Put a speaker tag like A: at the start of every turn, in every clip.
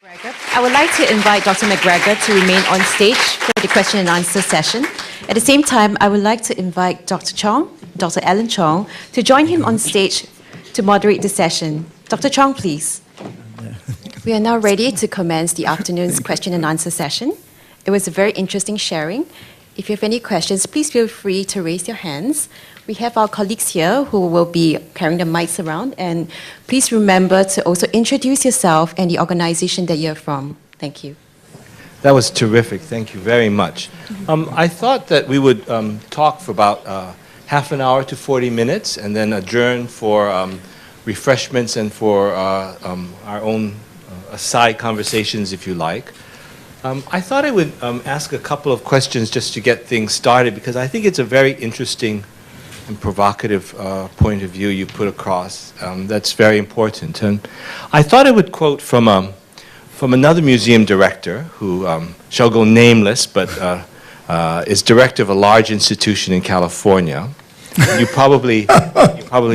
A: MacGregor. I would like to invite Dr. MacGregor to remain on stage for the question and answer session. At the same time, I would like to invite Dr. Chong, Dr. Alan Chong, to join him on stage to moderate the session. Dr. Chong, please. We are now ready to commence the afternoon's question and answer session. It was a very interesting sharing. If you have any questions, please feel free to raise your hands. We have our colleagues here who will be carrying the mics around, and please remember to also introduce yourself and the organization that you're from. Thank you.
B: That was terrific. Thank you very much. I thought that we would talk for about half an hour to 40 minutes and then adjourn for refreshments and for our own side conversations, if you like. I thought I would ask a couple of questions just to get things started, because I think it's a very interesting and provocative point of view you put across. That's very important. And I thought I would quote from another museum director who shall go nameless, but is director of a large institution in California. You probably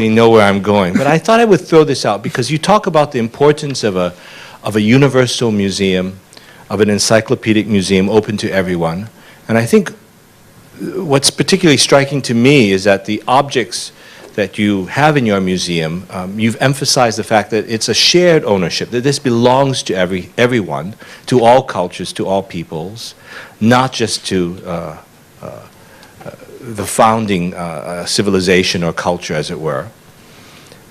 B: know where I'm going. But I thought I would throw this out because you talk about the importance of a universal museum, of an encyclopedic museum open to everyone. And I think what's particularly striking to me is that the objects that you have in your museum, you've emphasized the fact that it's a shared ownership, that this belongs to everyone, to all cultures, to all peoples, not just to the founding civilization or culture, as it were.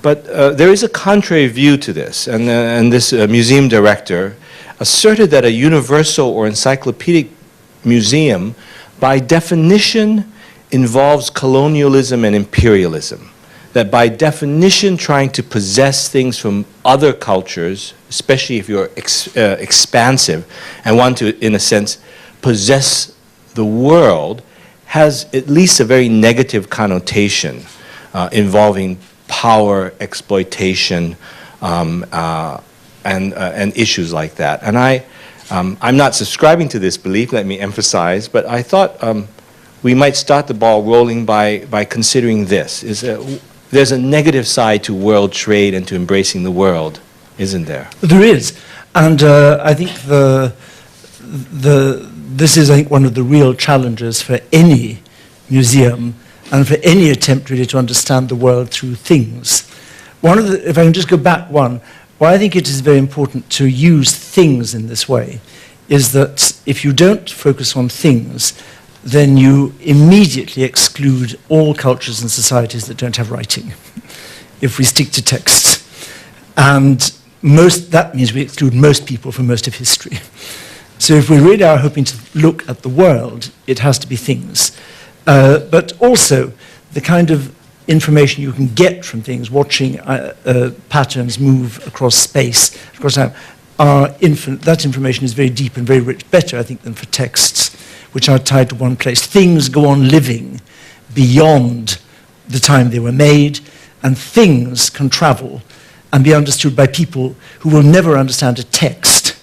B: But there is a contrary view to this, and this museum director asserted that a universal or encyclopedic museum, by definition, involves colonialism and imperialism. That by definition, trying to possess things from other cultures, especially if you're expansive and want to, in a sense, possess the world, has at least a very negative connotation involving power, exploitation, and issues like that. And I'm not subscribing to this belief, let me emphasize, but I thought we might start the ball rolling by considering this. There's a negative side to world trade and to embracing the world, isn't there?
C: There is. And I think this is, I think, one of the real challenges for any museum and for any attempt really to understand the world through things. If I can just go back one, why I think it is very important to use things in this way is that if you don't focus on things, then you immediately exclude all cultures and societies that don't have writing, if we stick to texts. And that means we exclude most people from most of history. So if we really are hoping to look at the world, it has to be things. But also, the kind of information you can get from things, watching patterns move across space, across time, that information is very deep and very rich, better, I think, than for texts, which are tied to one place. Things go on living beyond the time they were made, and things can travel and be understood by people who will never understand a text.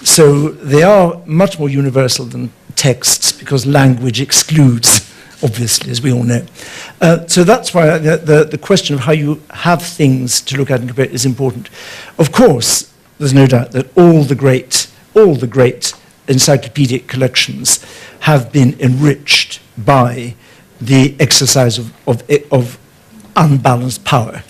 C: So they are much more universal than texts, because language excludes, obviously, as we all know. So that's why the question of how you have things to look at and compare is important. Of course, there's no doubt that all the great encyclopedic collections have been enriched by the exercise of unbalanced power,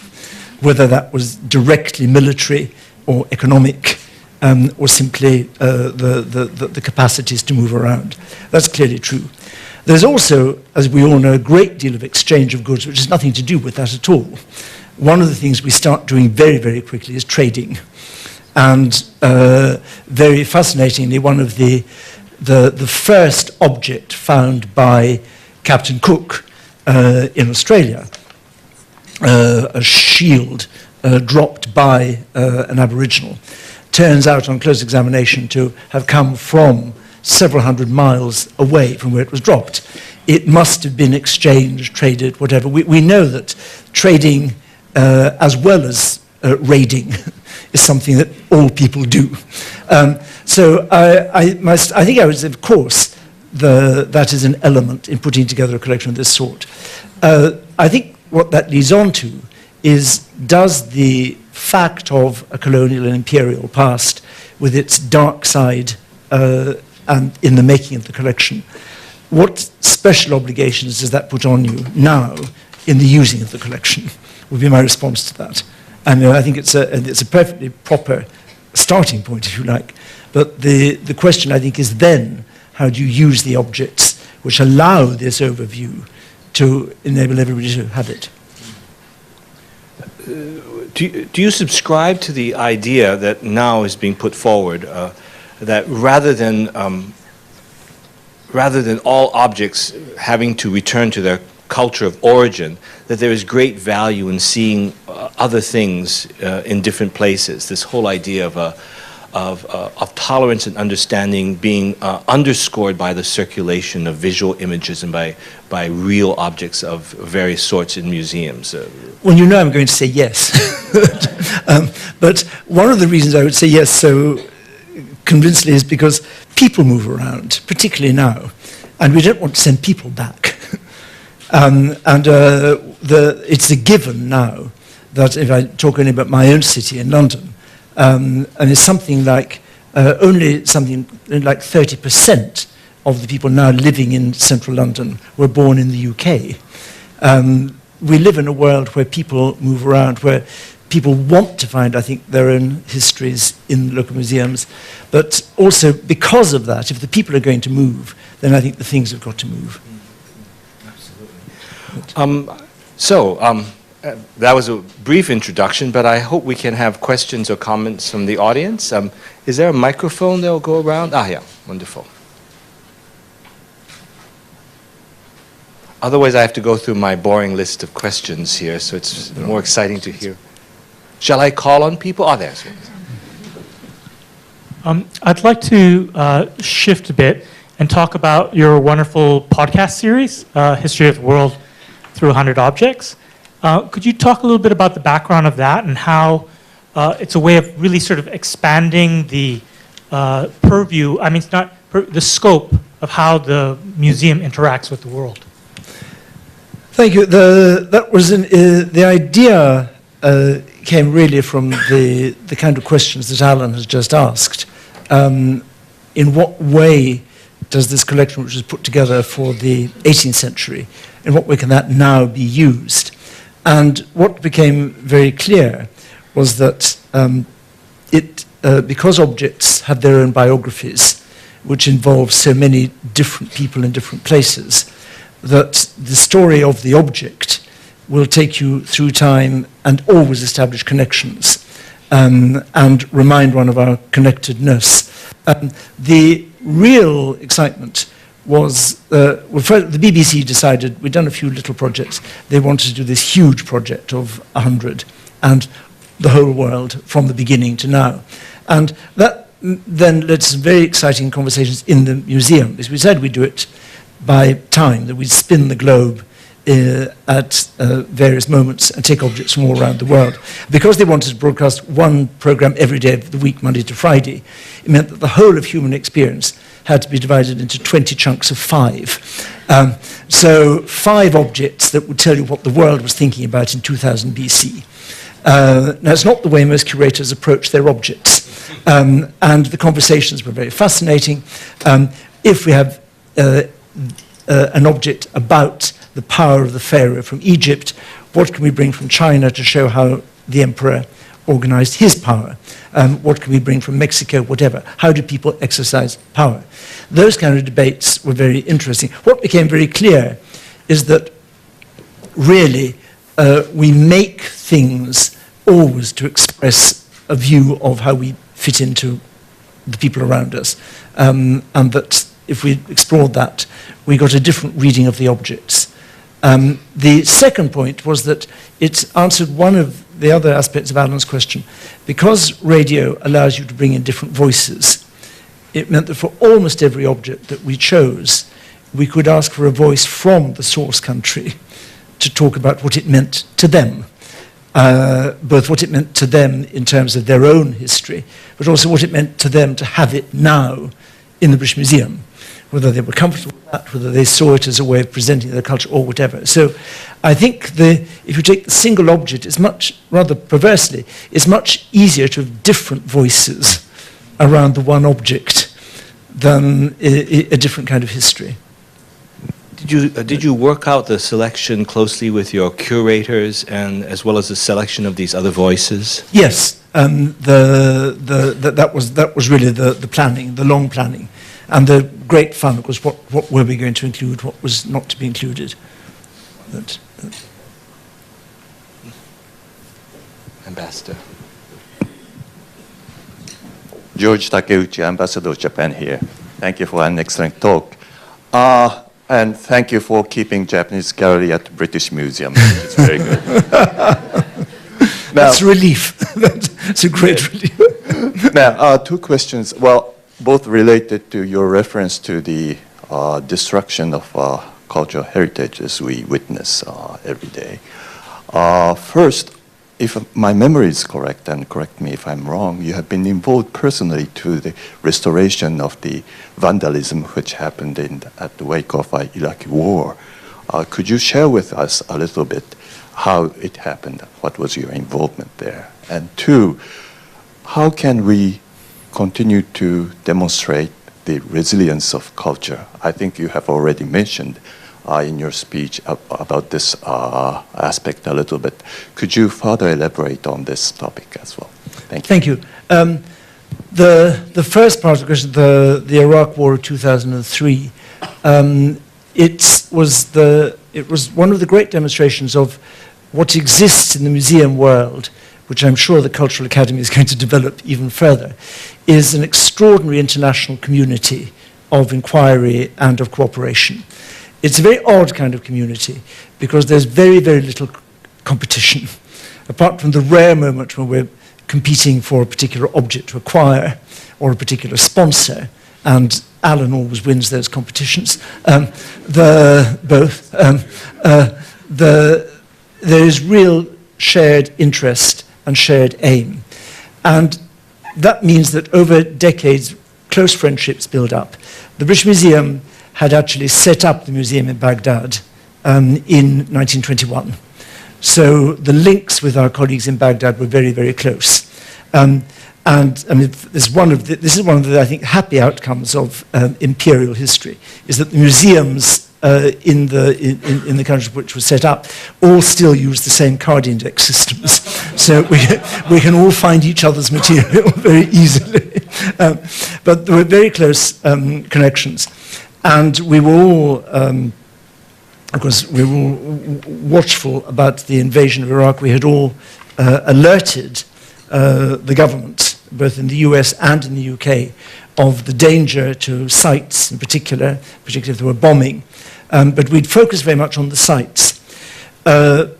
C: whether that was directly military or economic, or simply the capacities to move around. That's clearly true. There's also, as we all know, a great deal of exchange of goods, which has nothing to do with that at all. One of the things we start doing very, very quickly is trading. And very fascinatingly, one of the first object found by Captain Cook in Australia, a shield dropped by an Aboriginal, turns out on close examination to have come from several hundred miles away from where it was dropped. It must have been exchanged, traded, whatever. We know that trading, as well as raiding, is something that all people do. So I think I would say, of course, that is an element in putting together a collection of this sort. I think what that leads on to is, does the fact of a colonial and imperial past with its dark side and in the making of the collection. What special obligations does that put on you now in the using of the collection, would be my response to that. And I think it's a perfectly proper starting point, if you like. But the question, I think, is then, how do you use the objects which allow this overview to enable everybody to have it?
B: Do you subscribe to the idea that now is being put forward, that rather than all objects having to return to their culture of origin, that there is great value in seeing other things in different places? This whole idea of tolerance and understanding being underscored by the circulation of visual images and by real objects of various sorts in museums.
C: Well, you know I'm going to say yes. But one of the reasons I would say yes so convincingly is because people move around, particularly now, and we don't want to send people back. It's a given now that, if I talk only about my own city in London, and it's something like only something like 30% of the people now living in central London were born in the UK. We live in a world where people move around, where people want to find, I think, their own histories in local museums. But also, because of that, if the people are going to move, then I think the things have got to move.
B: Absolutely. That was a brief introduction, but I hope we can have questions or comments from the audience. Is there a microphone that will go around? Ah, yeah, wonderful. Otherwise, I have to go through my boring list of questions here, so it's more exciting to hear. Shall I call on people? Oh, there's one.
D: I'd like to shift a bit and talk about your wonderful podcast series, History of the World Through 100 Objects. Could you talk a little bit about the background of that and how it's a way of really sort of expanding the purview, I mean, it's not the scope of how the museum interacts with the world?
C: Thank you. The idea came really from the kind of questions that Alan has just asked. In what way does this collection, which was put together for the 18th century, in what way can that now be used? And what became very clear was that because objects had their own biographies, which involved so many different people in different places, that the story of the object will take you through time and always establish connections and remind one of our connectedness. The real excitement was, well, first, the BBC decided, we'd done a few little projects, they wanted to do this huge project of 100, and the whole world from the beginning to now. And that then led to some very exciting conversations in the museum, because we said we'd do it by time, that we'd spin the globe at various moments and take objects from all around the world. Because they wanted to broadcast one program every day of the week, Monday to Friday, it meant that the whole of human experience had to be divided into 20 chunks of 5. So 5 objects that would tell you what the world was thinking about in 2000 BC. Now, it's not the way most curators approach their objects. And the conversations were very fascinating. If we have an object about the power of the pharaoh from Egypt, what can we bring from China to show how the emperor organized his power? What can we bring from Mexico, whatever? How do people exercise power? Those kind of debates were very interesting. What became very clear is that really we make things always to express a view of how we fit into the people around us, and that if we explored that, we got a different reading of the objects. The second point was that it answered one of the other aspects of Alan's question. Because radio allows you to bring in different voices, it meant that for almost every object that we chose, we could ask for a voice from the source country to talk about what it meant to them, both what it meant to them in terms of their own history, but also what it meant to them to have it now in the British Museum, whether they were comfortable with that, whether they saw it as a way of presenting their culture or whatever. So I think if you take the single object, it's much, rather perversely, it's much easier to have different voices around the one object than a different kind of history.
B: Did you work out the selection closely with your curators and as well as the selection of these other voices?
C: Yes, that was really the planning, the long planning. And the great fun was what were we going to include, what was not to be included.
B: Ambassador.
E: George Takeuchi, Ambassador of Japan here. Thank you for an excellent talk. And thank you for keeping Japanese gallery at the British Museum. It's very good.
C: That's relief. That's a great relief.
E: Now, two questions. Well, both related to your reference to the destruction of cultural heritage as we witness every day. First, if my memory is correct, and correct me if I'm wrong, you have been involved personally to the restoration of the vandalism which happened at the wake of the Iraqi war. Could you share with us a little bit how it happened? What was your involvement there? And two, how can we continue to demonstrate the resilience of culture? I think you have already mentioned in your speech about this aspect a little bit. Could you further elaborate on this topic as well? Thank you.
C: Thank you. The first part of the question, the Iraq War of 2003, it was one of the great demonstrations of what exists in the museum world, which I'm sure the Cultural Academy is going to develop even further, is an extraordinary international community of inquiry and of cooperation. It's a very odd kind of community because there's very, very little competition, apart from the rare moment when we're competing for a particular object to acquire or a particular sponsor, and Alan always wins those competitions. There is real shared interest and shared aim. And that means that over decades, close friendships build up. The British Museum had actually set up the museum in Baghdad in 1921. So the links with our colleagues in Baghdad were very, very close. And I mean, this is one of the, I think, happy outcomes of imperial history, is that the museums in the country which was set up all still use the same card index systems. So we can all find each other's material very easily. But there were very close connections. And we were all, of course, we were all watchful about the invasion of Iraq. We had all alerted the government, both in the US and in the UK, of the danger to sites in particular, particularly if there were bombing. But we'd focused very much on the sites.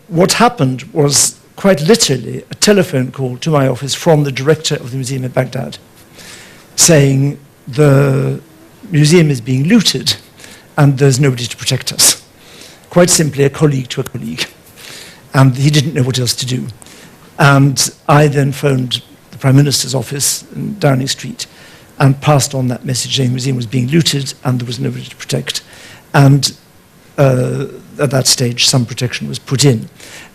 C: What happened was quite literally a telephone call to my office from the director of the museum in Baghdad saying the museum is being looted and there's nobody to protect us. Quite simply, a colleague to a colleague. And he didn't know what else to do. And I then phoned the Prime Minister's office in Downing Street and passed on that message saying the museum was being looted and there was nobody to protect. And at that stage, some protection was put in.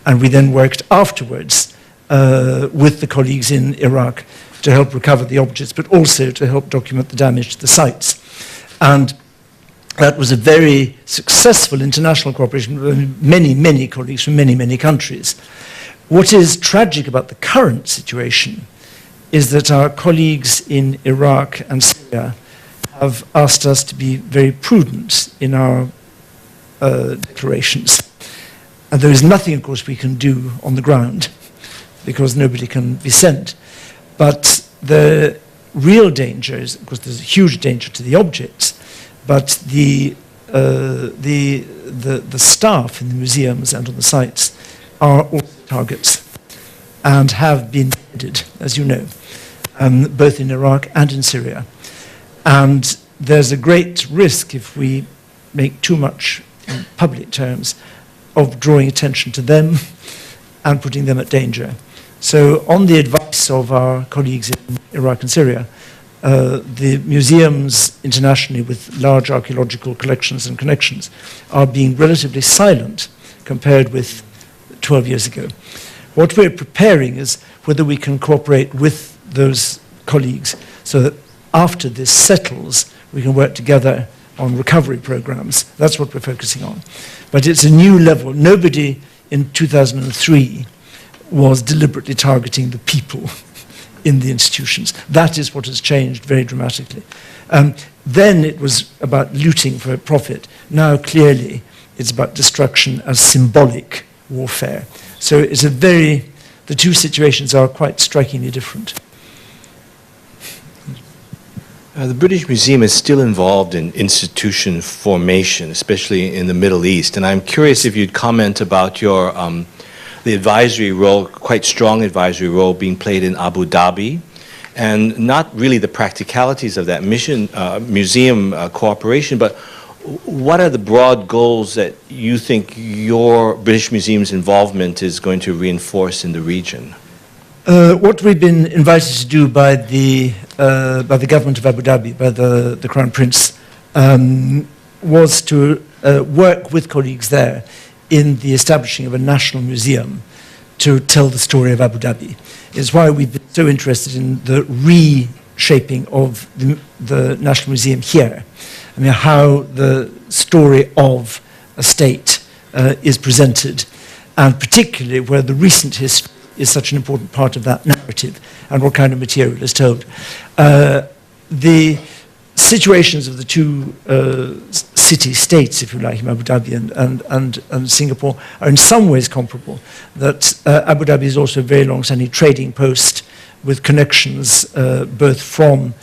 C: And we then worked afterwards with the colleagues in Iraq to help recover the objects, but also to help document the damage to the sites. And that was a very successful international cooperation with many, many colleagues from many, many countries. What is tragic about the current situation is that our colleagues in Iraq and Syria have asked us to be very prudent in our declarations. And there is nothing, of course, we can do on the ground because nobody can be sent. But the real danger is, of course, there's a huge danger to the objects, but the staff in the museums and on the sites are also targets and have been beheaded, as you know, both in Iraq and in Syria. And there's a great risk if we make too much in public terms of drawing attention to them and putting them at danger. So on the advice of our colleagues in Iraq and Syria, the museums internationally with large archaeological collections and connections are being relatively silent compared with 12 years ago. What we're preparing is whether we can cooperate with those colleagues so that after this settles, we can work together on recovery programs. That's what we're focusing on. But it's a new level. Nobody in 2003 was deliberately targeting the people in the institutions. That is what has changed very dramatically. Then it was about looting for profit. Now, clearly, it's about destruction as symbolic warfare. So it's the two situations are quite strikingly different.
B: The British Museum is still involved in institution formation, especially in the Middle East. And I'm curious if you'd comment about your the advisory role, quite strong advisory role being played in Abu Dhabi, and not really the practicalities of that museum cooperation, but what are the broad goals that you think your British Museum's involvement is going to reinforce in the region?
C: What we've been invited to do by the government of Abu Dhabi, by the Crown Prince, was to work with colleagues there in the establishing of a national museum to tell the story of Abu Dhabi. It's why we've been so interested in the reshaping of the National Museum here. I mean, how the story of a state is presented, and particularly where the recent history is such an important part of that narrative, and what kind of material is told. The situations of the two city-states, if you like, in Abu Dhabi and Singapore, are in some ways comparable. That Abu Dhabi is also a very long-standing trading post with connections both from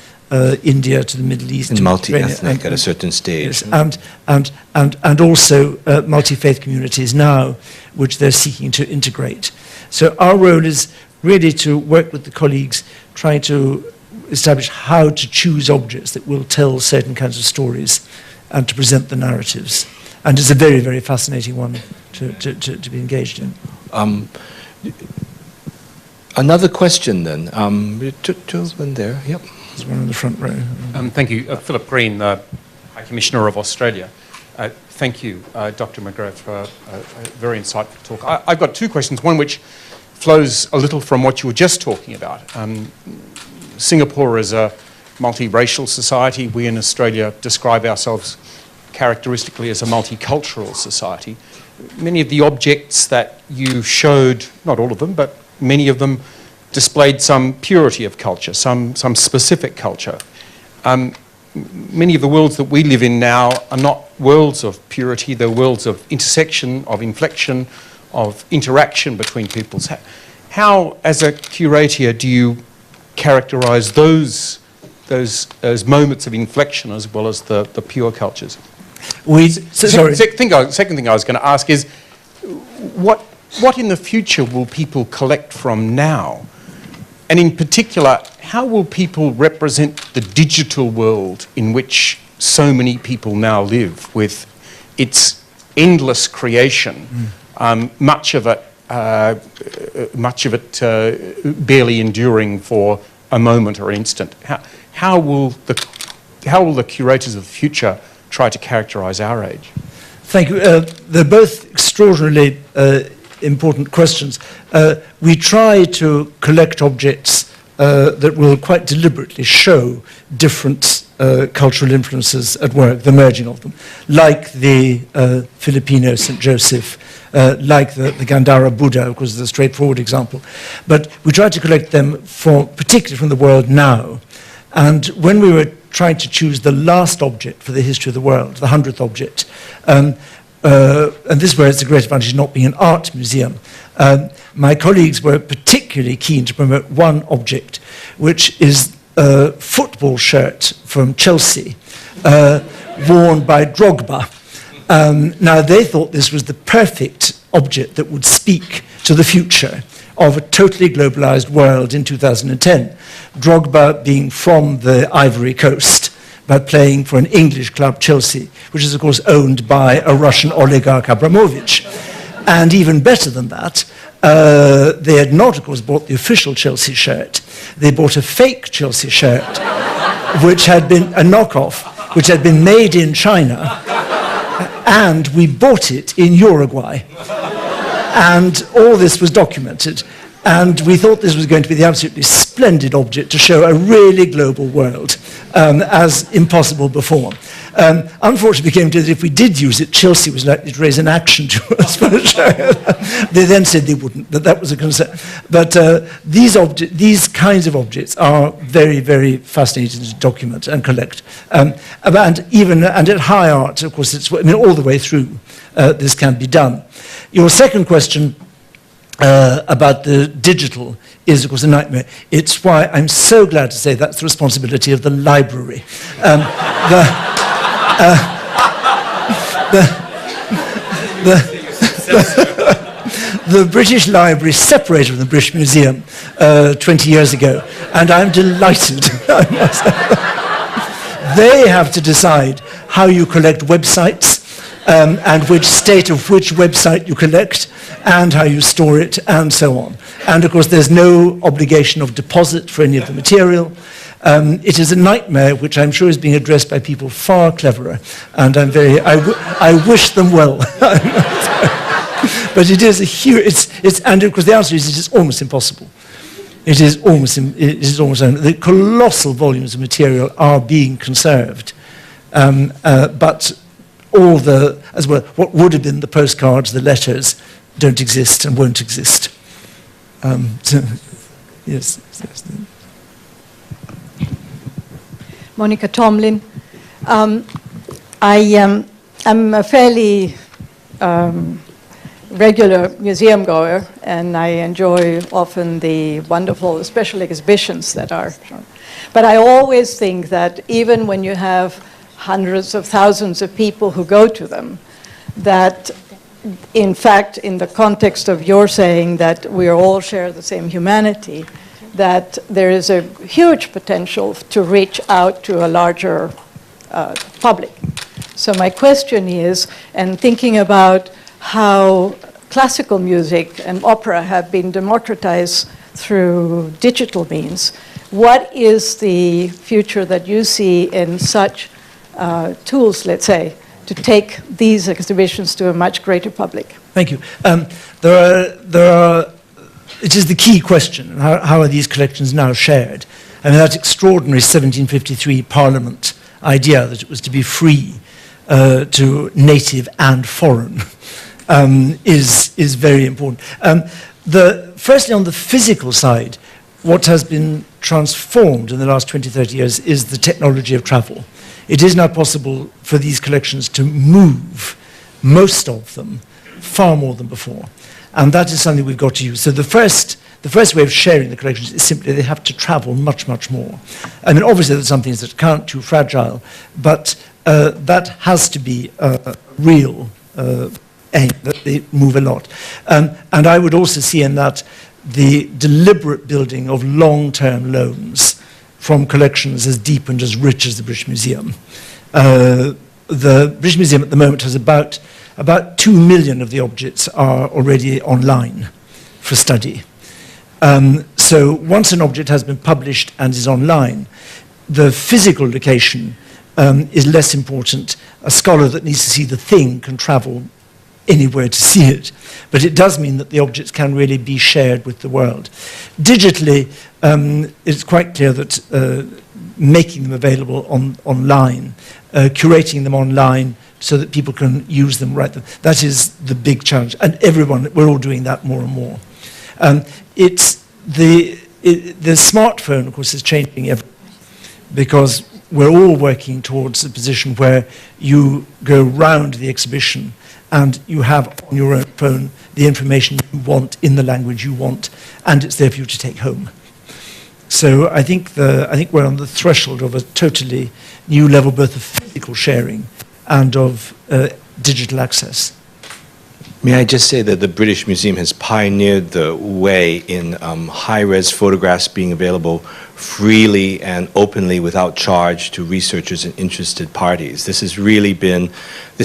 C: India to the Middle East.
B: And multi-ethnic at a certain stage.
C: Yes, and also multi-faith communities now, which they're seeking to integrate. So our role is really to work with the colleagues, trying to establish how to choose objects that will tell certain kinds of stories and to present the narratives. And it's a very, very fascinating one to be engaged in.
B: Another question then. Gentleman there, yep.
C: There's one in the front row.
F: Thank you. Philip Green, High Commissioner of Australia. Thank you, Dr. MacGregor, for a very insightful talk. I've got two questions, one which flows a little from what you were just talking about. Singapore is a multiracial society. We in Australia describe ourselves characteristically as a multicultural society. Many of the objects that you showed, not all of them, but many of them displayed some purity of culture, some specific culture. Many of the worlds that we live in now are not worlds of purity, they're worlds of intersection, of inflection, of interaction between peoples. How, as a curator, do you characterize those moments of inflection as well as the pure cultures? Second thing I was going to ask is, what in the future will people collect from now? And in particular, how will people represent the digital world in which so many people now live, with its endless creation, much of it barely enduring for a moment or an instant? How will the curators of the future try to characterize our age?
C: Thank you. They're both extraordinarily important questions. We try to collect objects that will quite deliberately show different cultural influences at work, the merging of them, like the Filipino St. Joseph, like the Gandhara Buddha, of course, is a straightforward example. But we try to collect them particularly from the world now. And when we were trying to choose the last object for the history of the world, the 100th object, and this is where it's a great advantage not being an art museum, my colleagues were particularly keen to promote one object, which is a football shirt from Chelsea, worn by Drogba. Now, they thought this was the perfect object that would speak to the future of a totally globalized world in 2010. Drogba being from the Ivory Coast, but playing for an English club, Chelsea, which is, of course, owned by a Russian oligarch, Abramovich. And even better than that, they had not, of course, bought the official Chelsea shirt. They bought a fake Chelsea shirt which had been a knockoff, which had been made in China, and we bought it in Uruguay. And all this was documented. And we thought this was going to be the absolutely splendid object to show a really global world, as impossible before. Unfortunately, it became clear that if we did use it, Chelsea was likely to raise an action to us for showing it. They then said they wouldn't, that was a concern. But these kinds of objects are very, very fascinating to document and collect. And at high art, of course, all the way through, this can be done. Your second question about the digital is, of course, a nightmare. It's why I'm so glad to say that's the responsibility of the library. The British Library separated from the British Museum 20 years ago, and I'm delighted. They have to decide how you collect websites, and which state of which website you collect, and how you store it, and so on. And of course, there's no obligation of deposit for any of the material. It is a nightmare which I'm sure is being addressed by people far cleverer, and I wish them well. But it is a huge, and of course the answer is it is almost impossible. It is almost the colossal volumes of material are being conserved, but all what would have been the postcards, the letters, don't exist and won't exist. Yes.
G: Monica Tomlin. I'm a fairly regular museum goer, and I enjoy often the wonderful special exhibitions that are shown. But I always think that even when you have hundreds of thousands of people who go to them, that in fact, in the context of your saying that we all share the same humanity, that there is a huge potential to reach out to a larger public. So my question is, and thinking about how classical music and opera have been democratized through digital means, what is the future that you see in such tools, let's say, to take these exhibitions to a much greater public?
C: Thank you. It is the key question. How are these collections now shared? I mean, that extraordinary 1753 Parliament idea that it was to be free to native and foreign is very important. Firstly, on the physical side, what has been transformed in the last 20, 30 years is the technology of travel. It is now possible for these collections to move, most of them, far more than before. And that is something we've got to use. So the first way of sharing the collections is simply they have to travel much, much more. I mean, obviously there's some things that aren't too fragile, but that has to be a real aim, that they move a lot. And I would also see in that the deliberate building of long-term loans from collections as deep and as rich as the British Museum. The British Museum at the moment has about 2 million of the objects are already online for study. So once an object has been published and is online, the physical location is less important. A scholar that needs to see the thing can travel anywhere to see it. But it does mean that the objects can really be shared with the world. Digitally, it's quite clear that making them available online, curating them online so that people can use them, write them, that is the big challenge. And we're all doing that more and more. The smartphone, of course, is changing everything, because we're all working towards a position where you go round the exhibition and you have on your own phone the information you want in the language you want, and it's there for you to take home. So I think we're on the threshold of a totally new level, both of physical sharing and of digital access.
B: May I just say that the British Museum has pioneered the way in high-res photographs being available freely and openly without charge to researchers and interested parties. This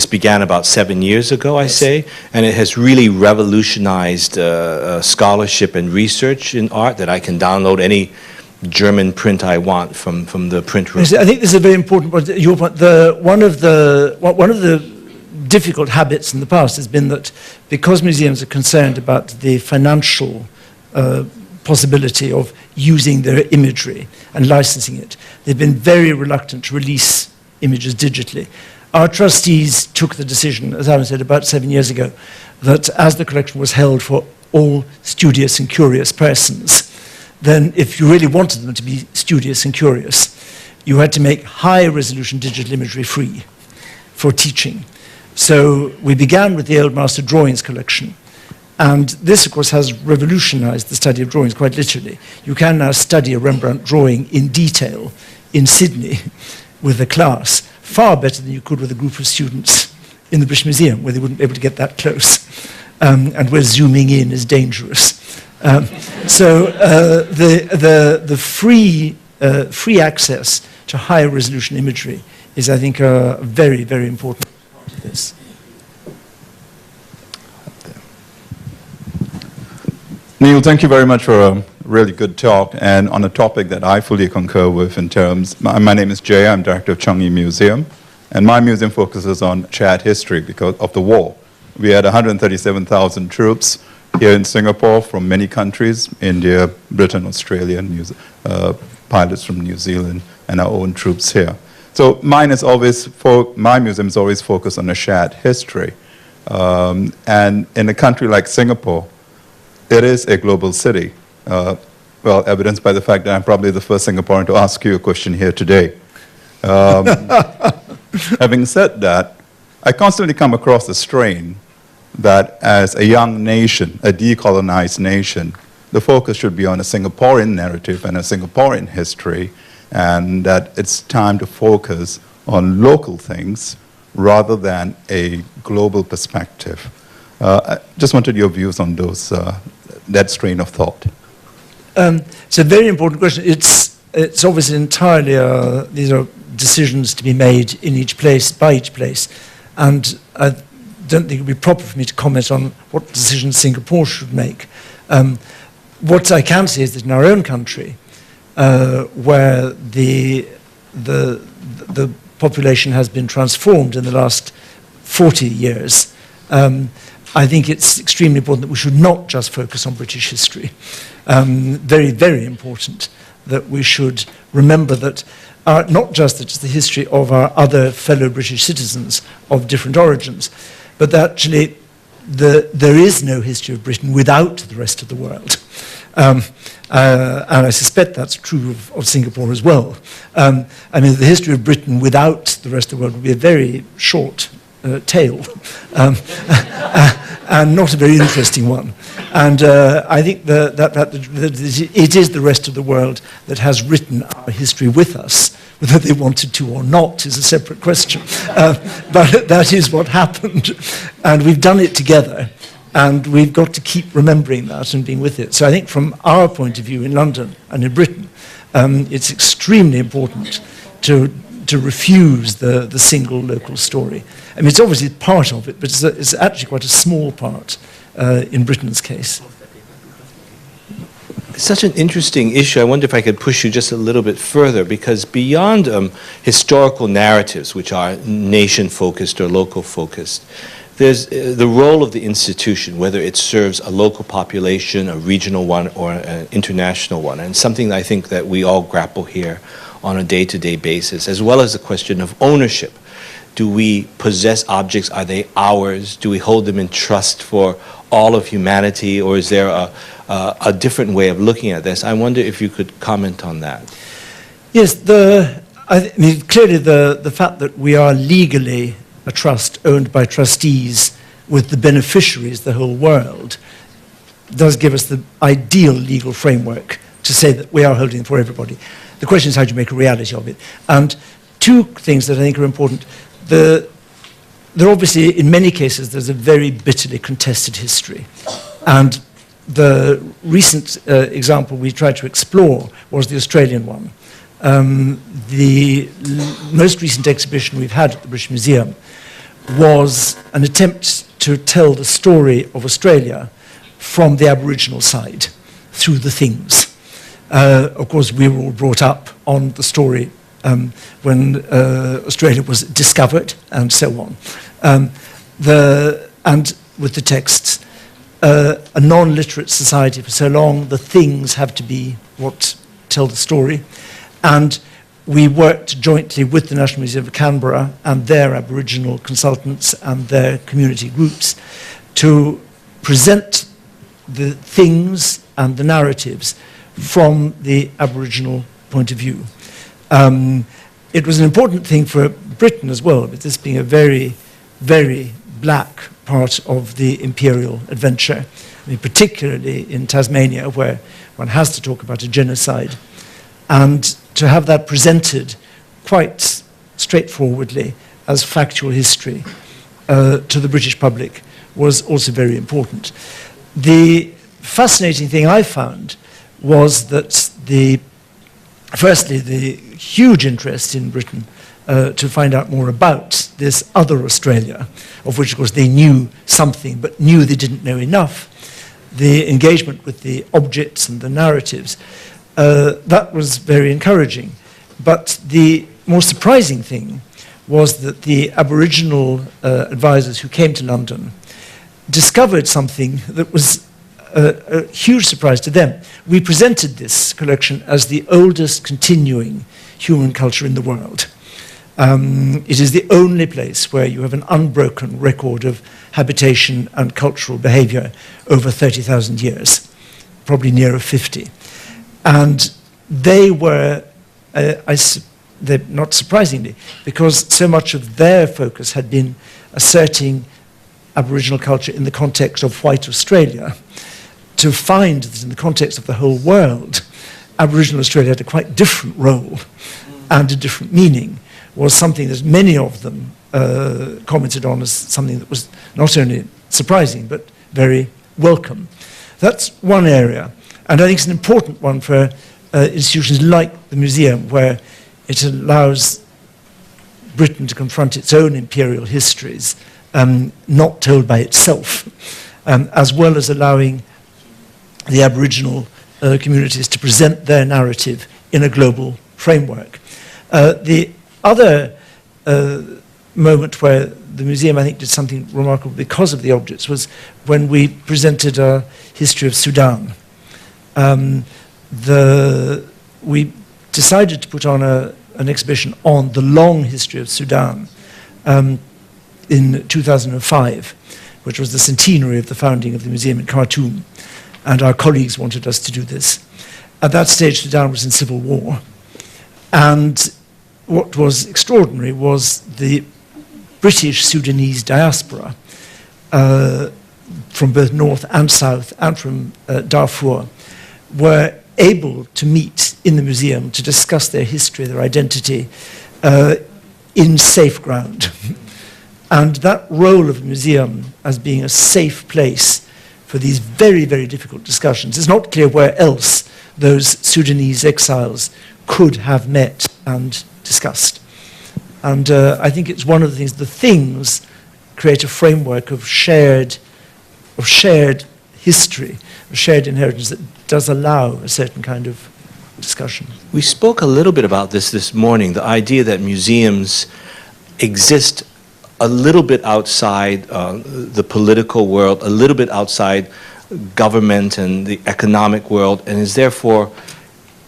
B: began about 7 years ago, I say, and it has really revolutionized scholarship and research in art, that I can download any German print I want from the print room.
C: I think this is a very important point. Your point. One of the difficult habits in the past has been that because museums are concerned about the financial possibility of using their imagery and licensing it, they've been very reluctant to release images digitally. Our trustees took the decision, as Alan said, about 7 years ago, that as the collection was held for all studious and curious persons, then if you really wanted them to be studious and curious, you had to make high-resolution digital imagery free for teaching. So we began with the Old Master Drawings collection, and this, of course, has revolutionized the study of drawings quite literally. You can now study a Rembrandt drawing in detail in Sydney with a class, far better than you could with a group of students in the British Museum, where they wouldn't be able to get that close, and where zooming in is dangerous. So the free access to higher resolution imagery is, I think, a very, very important part of this.
H: Neil, thank you very much for a really good talk, and on a topic that I fully concur with in terms, my name is Jay, I'm director of Changi Museum, and my museum focuses on shared history because of the war. We had 137,000 troops here in Singapore from many countries, India, Britain, Australia, pilots from New Zealand, and our own troops here. So my museum is always focused on a shared history. And in a country like Singapore, it is a global city. Well, evidenced by the fact that I'm probably the first Singaporean to ask you a question here today. Having said that, I constantly come across the strain that as a young nation, a decolonized nation, the focus should be on a Singaporean narrative and a Singaporean history, and that it's time to focus on local things rather than a global perspective. I just wanted your views on those, that strain of thought.
C: It's a very important question. It's obviously entirely, these are decisions to be made in each place, by each place, and I don't think it would be proper for me to comment on what decisions Singapore should make. What I can say is that in our own country, where the population has been transformed in the last 40 years, I think it's extremely important that we should not just focus on British history. Very, very important that we should remember that not just that it's the history of our other fellow British citizens of different origins, but that actually there is no history of Britain without the rest of the world. And I suspect that's true of Singapore as well. I mean, the history of Britain without the rest of the world would be a very short tale, and not a very interesting one. And I think that it is the rest of the world that has written our history with us. Whether they wanted to or not is a separate question. But that is what happened. And we've done it together. And we've got to keep remembering that and being with it. So I think from our point of view in London and in Britain, it's extremely important to refuse the single local story. I mean, it's obviously part of it, but it's actually quite a small part in Britain's case.
B: It's such an interesting issue. I wonder if I could push you just a little bit further, because beyond historical narratives, which are nation-focused or local-focused, there's the role of the institution, whether it serves a local population, a regional one, or an international one, and something I think that we all grapple here on a day-to-day basis, as well as the question of ownership. Do we possess objects? Are they ours? Do we hold them in trust for all of humanity, or is there a different way of looking at this? I wonder if you could comment on that.
C: Yes, I mean, clearly the fact that we are legally a trust owned by trustees with the beneficiaries, the whole world, does give us the ideal legal framework to say that we are holding for everybody. The question is how do you make a reality of it? And two things that I think are important. There obviously, in many cases, there's a very bitterly contested history. And the recent example we tried to explore was the Australian one. The most recent exhibition we've had at the British Museum was an attempt to tell the story of Australia from the Aboriginal side, through the things. Of course, we were all brought up on the story when Australia was discovered and so on. And with the texts, a non-literate society for so long, the things have to be what tell the story. And we worked jointly with the National Museum of Canberra and their Aboriginal consultants and their community groups to present the things and the narratives from the Aboriginal point of view. It was an important thing for Britain as well, with this being a very, very black part of the imperial adventure. I mean, particularly in Tasmania, where one has to talk about a genocide. And to have that presented quite straightforwardly as factual history to the British public was also very important. The fascinating thing I found was that firstly, the huge interest in Britain to find out more about this other Australia, of which, of course, they knew something, but knew they didn't know enough. The engagement with the objects and the narratives, that was very encouraging. But the more surprising thing was that the Aboriginal advisors who came to London discovered something that was a huge surprise to them. We presented this collection as the oldest continuing human culture in the world. It is the only place where you have an unbroken record of habitation and cultural behavior over 30,000 years, probably nearer 50. And they were, not surprisingly, because so much of their focus had been asserting Aboriginal culture in the context of white Australia, to find that in the context of the whole world, Aboriginal Australia had a quite different role and a different meaning, was something that many of them commented on as something that was not only surprising, but very welcome. That's one area, and I think it's an important one for institutions like the museum, where it allows Britain to confront its own imperial histories, not told by itself, as well as allowing the Aboriginal communities to present their narrative in a global framework. The other moment where the museum, I think, did something remarkable because of the objects was when we presented a history of Sudan. We decided to put on an exhibition on the long history of Sudan in 2005, which was the centenary of the founding of the museum in Khartoum. And our colleagues wanted us to do this. At that stage, Sudan was in civil war. And what was extraordinary was the British Sudanese diaspora from both north and south and from Darfur were able to meet in the museum to discuss their history, their identity, in safe ground. And that role of the museum as being a safe place for these very, very difficult discussions. It's not clear where else those Sudanese exiles could have met and discussed. And I think it's one of the things create a framework of shared history, of shared inheritance that does allow a certain kind of discussion.
B: We spoke a little bit about this morning, the idea that museums exist a little bit outside the political world, a little bit outside government and the economic world, and is therefore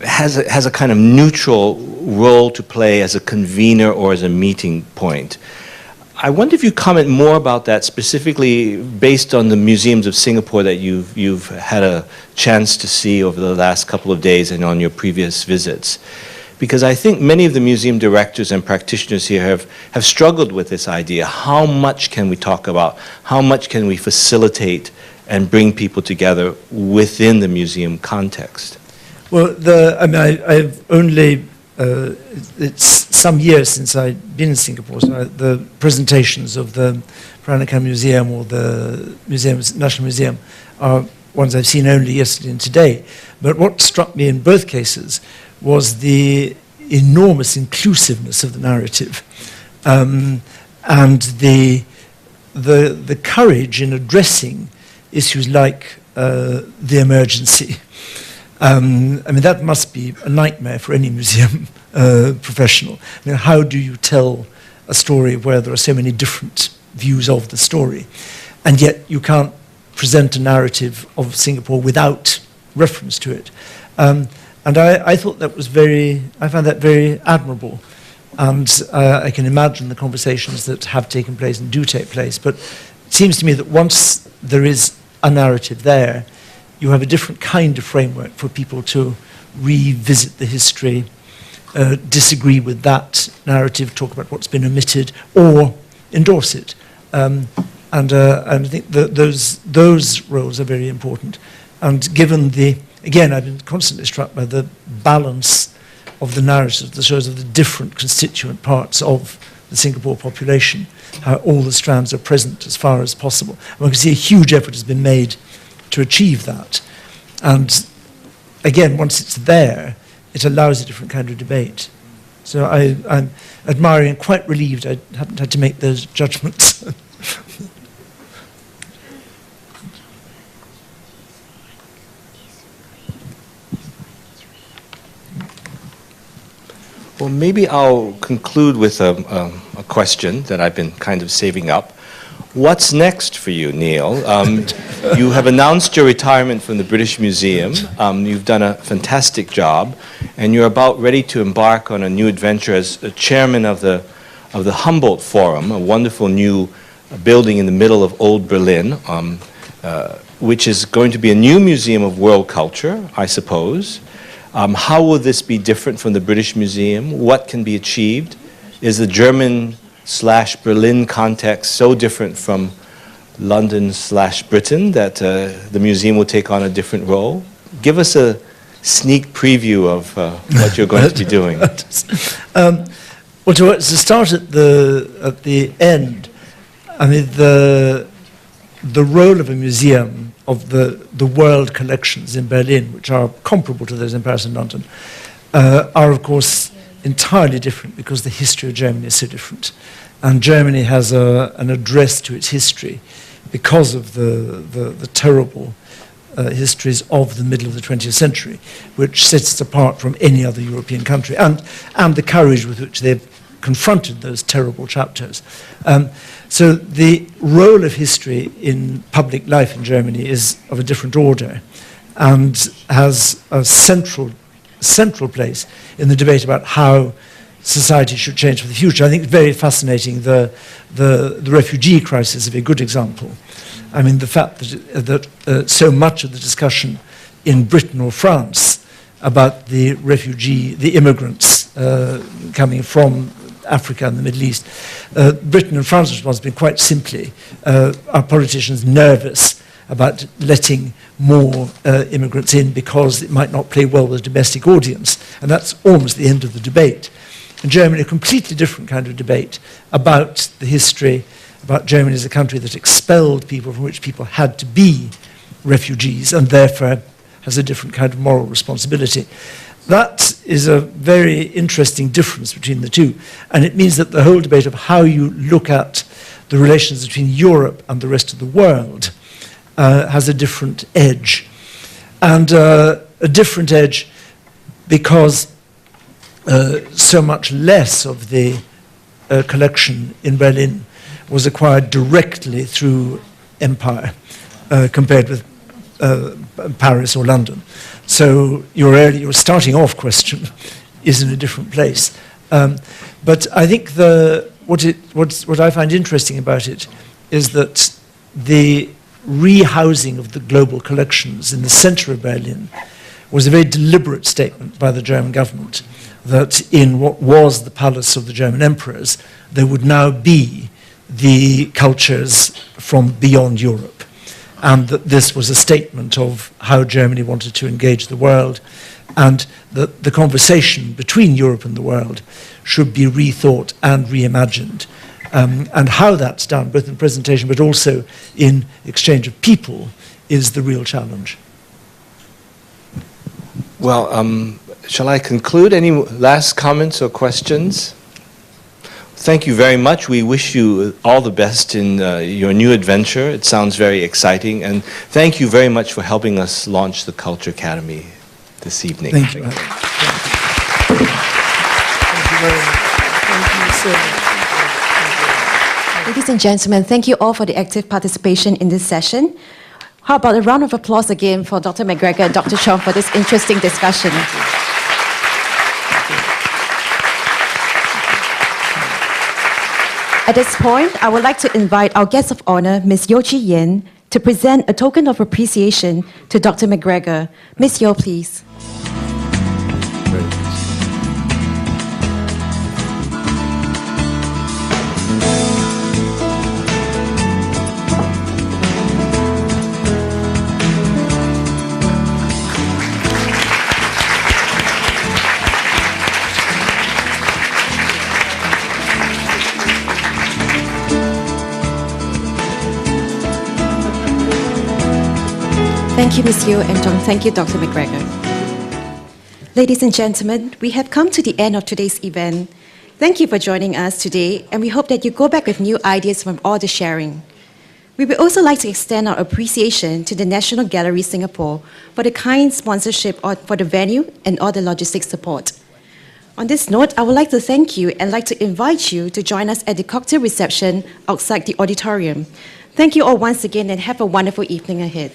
B: has a kind of neutral role to play as a convener or as a meeting point. I wonder if you comment more about that, specifically based on the museums of Singapore that you've had a chance to see over the last couple of days and on your previous visits. Because I think many of the museum directors and practitioners here have struggled with this idea. How much can we talk about? How much can we facilitate and bring people together within the museum context?
C: Well, I've only, it's some years since I've been in Singapore, so the presentations of the Peranakan Museum or the National Museum are ones I've seen only yesterday and today. But what struck me in both cases was the enormous inclusiveness of the narrative and the courage in addressing issues like the emergency. I mean, that must be a nightmare for any museum professional. I mean, how do you tell a story where there are so many different views of the story, and yet you can't present a narrative of Singapore without reference to it? And I thought that was I found that very admirable. And I can imagine the conversations that have taken place and do take place. But it seems to me that once there is a narrative there, you have a different kind of framework for people to revisit the history, disagree with that narrative, talk about what's been omitted, or endorse it. And I think that those roles are very important. And given again, I've been constantly struck by the balance of the narrative that shows of the different constituent parts of the Singapore population, how all the strands are present as far as possible. And one can see a huge effort has been made to achieve that. And again, once it's there, it allows a different kind of debate. So I'm admiring and quite relieved I haven't had to make those judgments.
B: Well, maybe I'll conclude with a question that I've been kind of saving up. What's next for you, Neil? You have announced your retirement from the British Museum. You've done a fantastic job, and you're about ready to embark on a new adventure as a chairman of the Humboldt Forum, a wonderful new building in the middle of Old Berlin, which is going to be a new museum of world culture, I suppose. How will this be different from the British Museum? What can be achieved? Is the German/Berlin context so different from London/Britain that the museum will take on a different role? Give us a sneak preview of what you're going to be doing.
C: Well, to start at the end, I mean, the role of a museum of the world collections in Berlin, which are comparable to those in Paris and London, are of course entirely different because the history of Germany is so different. And Germany has an address to its history because of the terrible histories of the middle of the 20th century, which sets it apart from any other European country, and the courage with which they've confronted those terrible chapters. So the role of history in public life in Germany is of a different order and has a central place in the debate about how society should change for the future. I think it's very fascinating. The refugee crisis is a very good example. I mean, the fact that so much of the discussion in Britain or France about the immigrants coming from Africa and the Middle East, Britain and France's response has been quite simply, are politicians nervous about letting more immigrants in because it might not play well with the domestic audience. And that's almost the end of the debate. In Germany, a completely different kind of debate about the history, about Germany as a country that expelled people from which people had to be refugees and therefore has a different kind of moral responsibility. That is a very interesting difference between the two. And it means that the whole debate of how you look at the relations between Europe and the rest of the world has a different edge. And a different edge because so much less of the collection in Berlin was acquired directly through empire compared with Paris or London. So your starting off question is in a different place. But I think what I find interesting about it is that the rehousing of the global collections in the center of Berlin was a very deliberate statement by the German government that in what was the palace of the German emperors, there would now be the cultures from beyond Europe. And that this was a statement of how Germany wanted to engage the world, and that the conversation between Europe and the world should be rethought and reimagined. And how that's done, both in presentation but also in exchange of people, is the real challenge.
B: Well, shall I conclude? Any last comments or questions? Thank you very much. We wish you all the best in your new adventure. It sounds very exciting. And thank you very much for helping us launch the Culture Academy. this evening.
C: Thank you. Thank you very much. Thank you so much.
A: Ladies and gentlemen, thank you all for the active participation in this session. How about a round of applause again for Dr. MacGregor and Dr. Chong for this interesting discussion. At this point, I would like to invite our guest of honor, Ms. Yo Chi Yin, to present a token of appreciation to Dr. MacGregor. Ms. Yo, please. Thank you, Ms. Yeo, and thank you, Dr. MacGregor. Ladies and gentlemen, we have come to the end of today's event. Thank you for joining us today, and we hope that you go back with new ideas from all the sharing. We would also like to extend our appreciation to the National Gallery Singapore for the kind sponsorship for the venue and all the logistics support. On this note, I would like to thank you and like to invite you to join us at the cocktail reception outside the auditorium. Thank you all once again and have a wonderful evening ahead.